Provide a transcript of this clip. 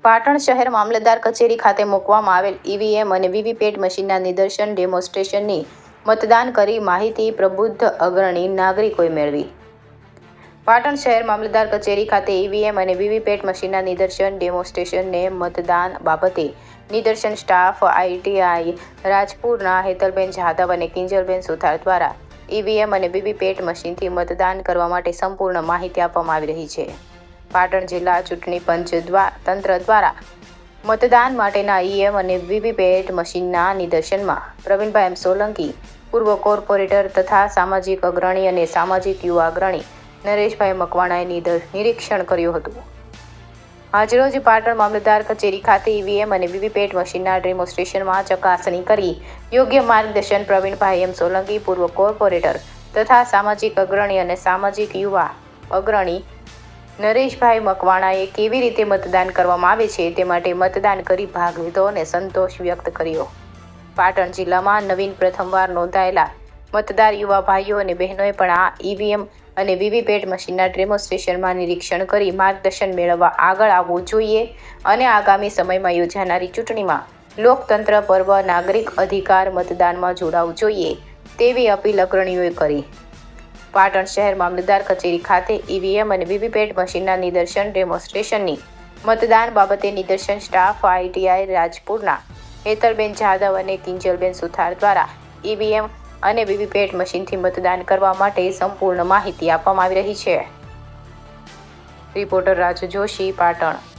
પાટણ શહેર મામલતદાર કચેરી ખાતે મૂકવામાં આવેલ ઈવીએમ અને વીવીપેટ મશીનના નિદર્શન ડેમોન્સ્ટ્રેશનની મતદાન કરી માહિતી પ્રબુદ્ધ અગ્રણી નાગરિકોએ મેળવી. પાટણ શહેર મામલતદાર કચેરી ખાતે ઈવીએમ અને વીવીપેટ મશીનના નિદર્શન ડેમોન્સ્ટ્રેશનને મતદાન બાબતે નિદર્શન સ્ટાફ આઈટીઆઈ રાજપુરના હેતલબેન જાદવ અને કિંજલબેન સુથાર દ્વારા ઈવીએમ અને વીવીપેટ મશીનથી મતદાન કરવા માટે સંપૂર્ણ માહિતી આપવામાં આવી રહી છે. પાટણ જિલ્લા ચૂંટણી પંચ તંત્ર દ્વારા મતદાન માટેના ઈવીએમ અને વીવીપેટ મશીનના નિદર્શનમાં પ્રવીણભાઈ એમ સોલંકી, પૂર્વ કોર્પોરેટર તથા સામાજિક અગ્રણી અને સામાજિક યુવા અગ્રણી નરેશભાઈ મકવાણાએ નિરીક્ષણ કર્યું હતું. આજરોજ પાટણ મામલતદાર કચેરી ખાતે ઈવીએમ અને વીવીપેટ મશીનના ડેમોન્સ્ટ્રેશનમાં ચકાસણી કરી યોગ્ય માર્ગદર્શન પ્રવીણભાઈ એમ સોલંકી, પૂર્વ કોર્પોરેટર તથા સામાજિક અગ્રણી અને સામાજિક યુવા અગ્રણી નરેશભાઈ મકવાણાએ કેવી રીતે મતદાન કરવામાં આવે છે તે માટે મતદાન કરી ભાગ લીધો અને સંતોષ વ્યક્ત કર્યો. પાટણ જિલ્લામાં નવીન પ્રથમવાર નોંધાયેલા મતદાર યુવા ભાઈઓ અને બહેનોએ પણ આ ઈવીએમ અને વીવીપેટ મશીનના ડેમોન્સ્ટ્રેશનમાં નિરીક્ષણ કરી માર્ગદર્શન મેળવવા આગળ આવવું જોઈએ અને આગામી સમયમાં યોજાનારી ચૂંટણીમાં લોકતંત્ર પર્વ નાગરિક અધિકાર મતદાનમાં જોડાવવું જોઈએ તેવી અપીલ અગ્રણીઓએ કરી. પાટણ શહેર મામલતદાર કચેરી ખાતે ઈવીએમ અને વીવીપેટ મશીનના નિદર્શન ડેમોન્સ્ટ્રેશનની મતદાન બાબતે નિદર્શન સ્ટાફ આઈટીઆઈ રાજપુરના હેતલબેન જાદવ અને કિંજલબેન સુથાર દ્વારા ઈવીએમ અને વીવીપેટ મશીનથી મતદાન કરવા માટે સંપૂર્ણ માહિતી આપવામાં આવી રહી છે. રિપોર્ટર રાજુ જોશી, પાટણ.